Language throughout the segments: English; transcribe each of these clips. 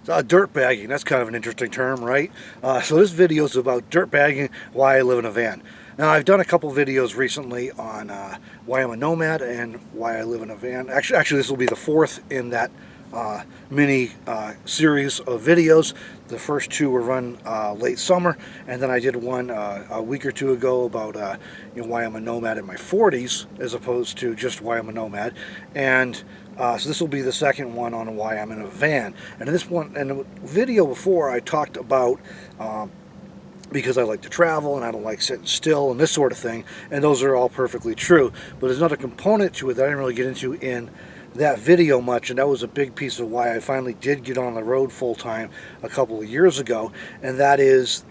Dirtbagging, that's kind of an interesting term, right? So this video is about dirtbagging, why I live in a van. Now, I've done a couple videos recently on why I'm a nomad and why I live in a van. Actually, this will be the fourth in that mini series of videos. The first two were run late summer, and then I did one a week or two ago about why I'm a nomad in my 40s, as opposed to just why I'm a nomad. And so this will be the second one on why I'm in a van. And in this one, in the video before, I talked about because I like to travel and I don't like sitting still and this sort of thing, and those are all perfectly true. But there's another component to it that I didn't really get into in that video much, and that was a big piece of why I finally did get on the road full time a couple of years ago, and that is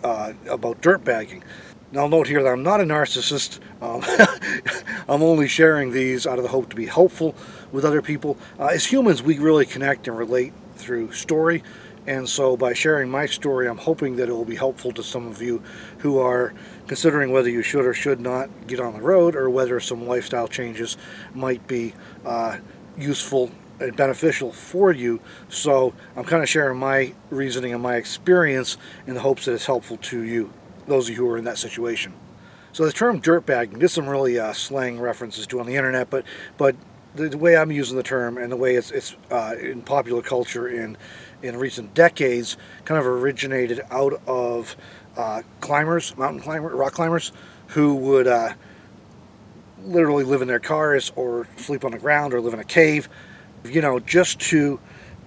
about dirtbagging. Now, I'll note here that I'm not a narcissist. I'm only sharing these out of the hope to be helpful with other people. As humans, we really connect and relate through story, and so by sharing my story, I'm hoping that it will be helpful to some of you who are considering whether you should or should not get on the road, or whether some lifestyle changes might be useful and beneficial for you. So I'm kind of sharing my reasoning and my experience in the hopes that it's helpful to you, those of you who are in that situation. So the term dirtbagging, there's some really slang references to on the internet, but the way I'm using the term and the way it's in popular culture in recent decades kind of originated out of climbers, mountain climbers, rock climbers, who would literally live in their cars or sleep on the ground or live in a cave, just to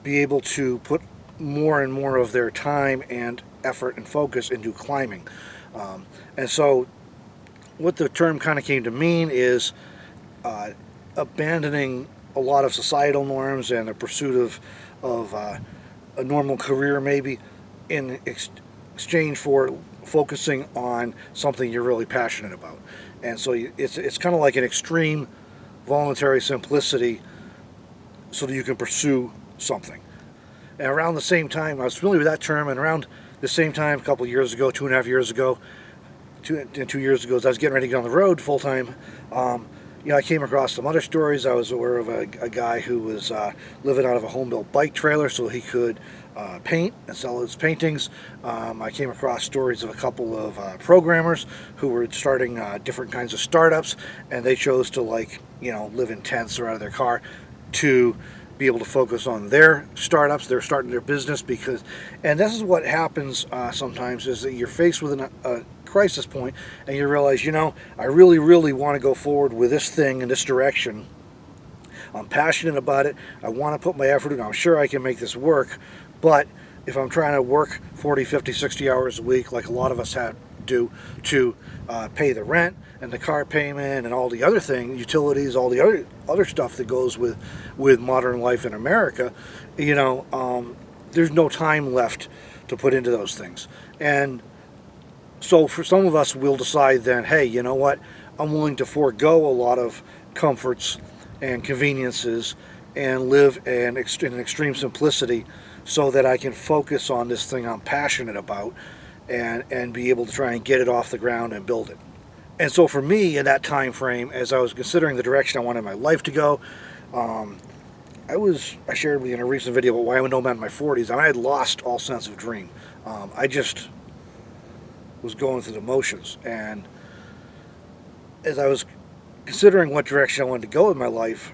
be able to put more and more of their time and effort and focus into climbing. And so what the term kind of came to mean is abandoning a lot of societal norms and a pursuit of a normal career maybe in exchange for focusing on something you're really passionate about. And so it's kind of like an extreme voluntary simplicity so that you can pursue something. And around the same time, I was familiar with that term, and around the same time, a couple of years ago, 2.5 years ago, 2 years ago, as I was getting ready to get on the road full time, I came across some other stories. I was aware of a guy who was living out of a home-built bike trailer so he could paint and sell his paintings. I came across stories of a couple of programmers who were starting different kinds of startups, and they chose to live in tents or out of their car to be able to focus on their startups. They're starting their business and this is what happens sometimes, is that you're faced with a crisis point and you realize, I really, really want to go forward with this thing in this direction. I'm passionate about it. I want to put my effort in. I'm sure I can make this work. But if I'm trying to work 40, 50, 60 hours a week, like a lot of us do to pay the rent and the car payment and all the other things, utilities, all the other stuff that goes with modern life in America, there's no time left to put into those things. And so for some of us, we'll decide then, hey, you know what? I'm willing to forego a lot of comforts and conveniences and live in extreme simplicity so that I can focus on this thing I'm passionate about and be able to try and get it off the ground and build it. And so for me, in that time frame, as I was considering the direction I wanted my life to go, I shared with you in a recent video about why I'm a nomad in my 40s. I had lost all sense of dream. I just was going through the motions, and as I was considering what direction I wanted to go in my life,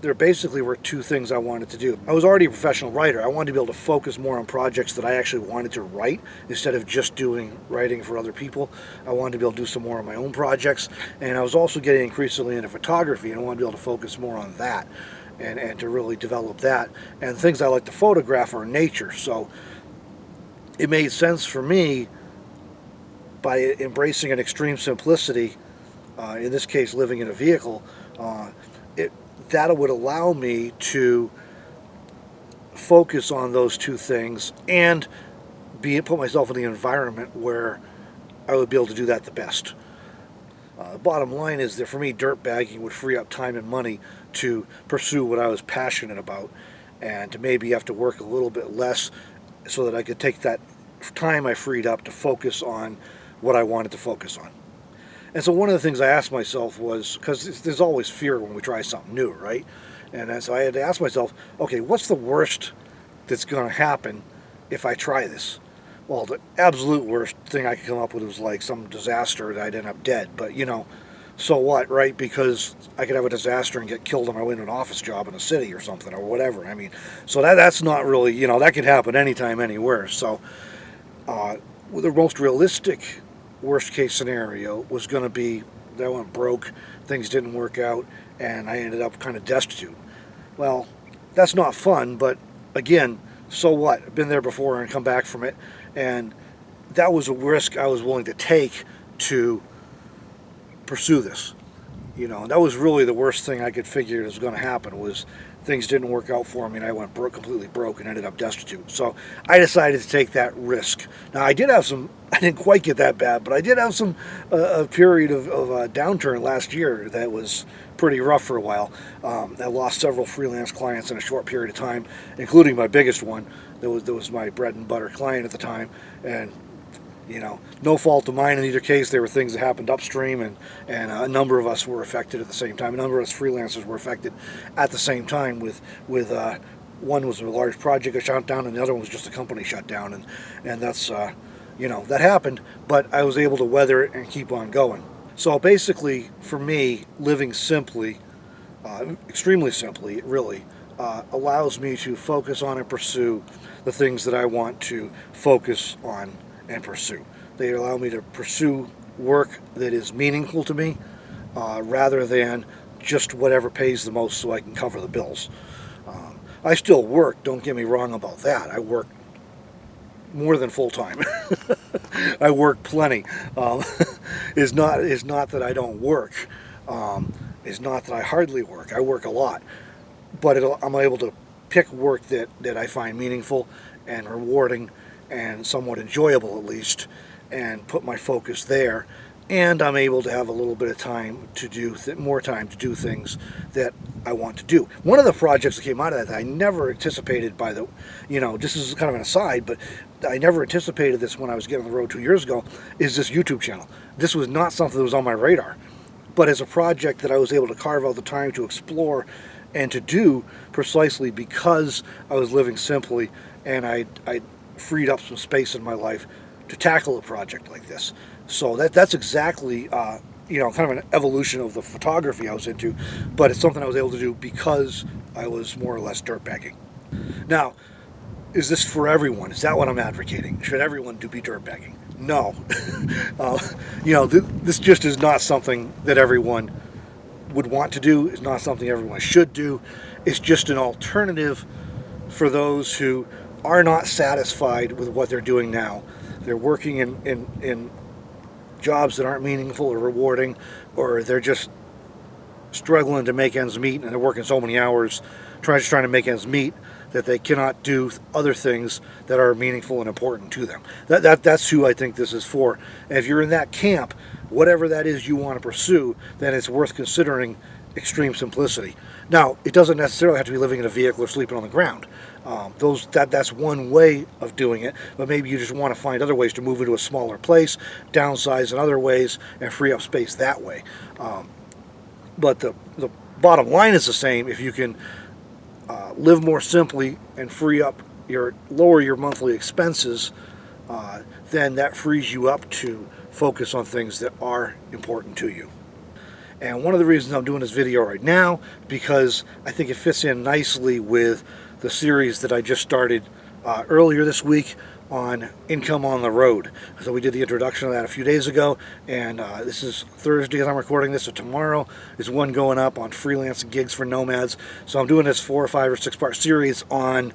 there basically were two things I wanted to do. I was already a professional writer. I wanted to be able to focus more on projects that I actually wanted to write instead of just doing writing for other people. I wanted to be able to do some more of my own projects, and I was also getting increasingly into photography, and I wanted to be able to focus more on that and to really develop that. And things I like to photograph are nature, so it made sense for me, by embracing an extreme simplicity, in this case living in a vehicle, that would allow me to focus on those two things and put myself in the environment where I would be able to do that the best. Bottom line is that for me, dirtbagging would free up time and money to pursue what I was passionate about, and to maybe have to work a little bit less so that I could take that time I freed up to focus on what I wanted to focus on. And so one of the things I asked myself was, because there's always fear when we try something new, right? And so I had to ask myself, okay, what's the worst that's going to happen if I try this? Well, the absolute worst thing I could come up with was like some disaster that I'd end up dead. But, you know, so what, right? Because I could have a disaster and get killed on my way to an office job in a city or something or whatever. I mean, so that's not really, you know, that could happen anytime, anywhere. So the most realistic worst case scenario was going to be that I went broke, things didn't work out, and I ended up kind of destitute. Well, that's not fun, but again, so what? I've been there before and come back from it, and that was a risk I was willing to take to pursue this. You know, and that was really the worst thing I could figure was going to happen, was things didn't work out for me and I went completely broke and ended up destitute. So I decided to take that risk. Now I didn't quite get that bad, but I did have a period of downturn last year that was pretty rough for a while. I lost several freelance clients in a short period of time, including my biggest one. That was my bread and butter client at the time, and you know, no fault of mine in either case. There were things that happened upstream, and a number of us were affected at the same time. A number of us freelancers were affected at the same time. With one was a large project that shut down, and the other one was just a company shut down, and that's you know, that happened. But I was able to weather it and keep on going. So basically, for me, living simply, extremely simply, really, allows me to focus on and pursue the things that I want to focus on and pursue. They allow me to pursue work that is meaningful to me, rather than just whatever pays the most so I can cover the bills. I still work, don't get me wrong about that. I work more than full time. I work plenty. Is not that I don't work. Is not that I hardly work. I work a lot, but I'm able to pick work that I find meaningful and rewarding and somewhat enjoyable, at least, and put my focus there. And I'm able to have a little bit of time to do more time to do things that I want to do. One of the projects that came out of that I never anticipated, this is kind of an aside, but I never anticipated this when I was getting on the road 2 years ago, is this YouTube channel. This was not something that was on my radar, but as a project that I was able to carve out the time to explore and to do, precisely because I was living simply and I freed up some space in my life to tackle a project like this. So that's exactly kind of an evolution of the photography I was into, but it's something I was able to do because I was more or less dirtbagging. Now, is this for everyone? Is that what I'm advocating? Should everyone be dirtbagging? No. This just is not something that everyone would want to do. It's not something everyone should do. It's just an alternative for those who are not satisfied with what they're doing now. They're working in jobs that aren't meaningful or rewarding, or they're just struggling to make ends meet, and they're working so many hours trying to make ends meet that they cannot do other things that are meaningful and important to them. That's who I think this is for. And if you're in that camp, whatever that is you want to pursue, then it's worth considering extreme simplicity. Now, it doesn't necessarily have to be living in a vehicle or sleeping on the ground. That's one way of doing it, but maybe you just want to find other ways to move into a smaller place, downsize in other ways, and free up space that way. But the bottom line is the same. If you can live more simply and lower your monthly expenses, then that frees you up to focus on things that are important to you. And one of the reasons I'm doing this video right now, because I think it fits in nicely with the series that I just started earlier this week on income on the road. So we did the introduction of that a few days ago, and this is Thursday as I'm recording this, so tomorrow is one going up on freelance gigs for nomads. So I'm doing this 4 or 5 or 6 part series on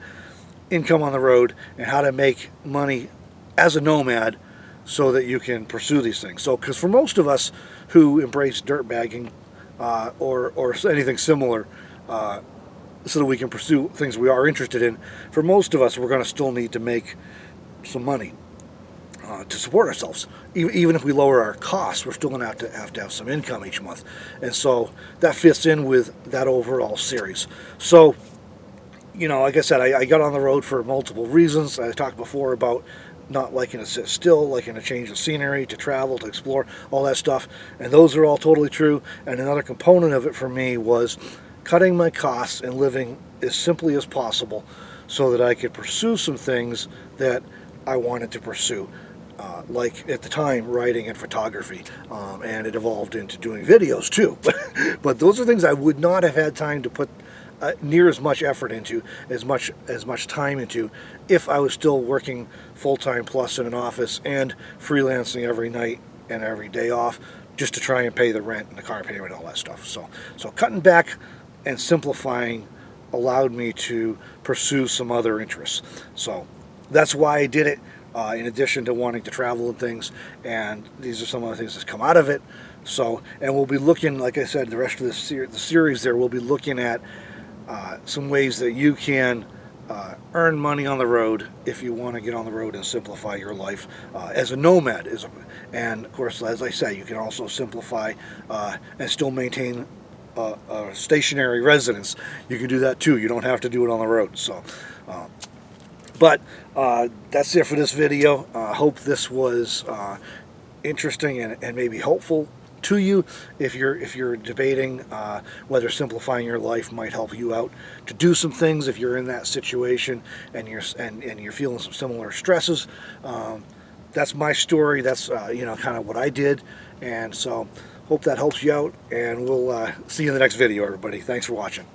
income on the road and how to make money as a nomad so that you can pursue these things. So, because for most of us who embrace dirtbagging or anything similar, so that we can pursue things we are interested in, for most of us, we're going to still need to make some money to support ourselves. Even if we lower our costs, we're still going to have to have some income each month. And so that fits in with that overall series. So, like I said, I got on the road for multiple reasons. I talked before about not liking to sit still, liking to change the scenery, to travel, to explore, all that stuff. And those are all totally true. And another component of it for me was cutting my costs and living as simply as possible so that I could pursue some things that I wanted to pursue. Like at the time, writing and photography, and it evolved into doing videos too. But those are things I would not have had time to put near as much effort into, as much time into, if I was still working full-time plus in an office and freelancing every night and every day off, just to try and pay the rent and the car payment and all that stuff. So cutting back and simplifying allowed me to pursue some other interests. So that's why I did it. In addition to wanting to travel and things, and these are some of the things that come out of it. So, and we'll be looking, like I said, the rest of the series there, we'll be looking at some ways that you can earn money on the road if you want to get on the road and simplify your life as a nomad. And of course, as I say, you can also simplify and still maintain a stationary residence. You can do that too. You don't have to do it on the road. So. But that's it for this video. I hope this was interesting and maybe helpful to you if you're debating whether simplifying your life might help you out to do some things if you're in that situation and you're feeling some similar stresses. That's my story. That's kind of what I did, and so hope that helps you out. And we'll see you in the next video, everybody. Thanks for watching.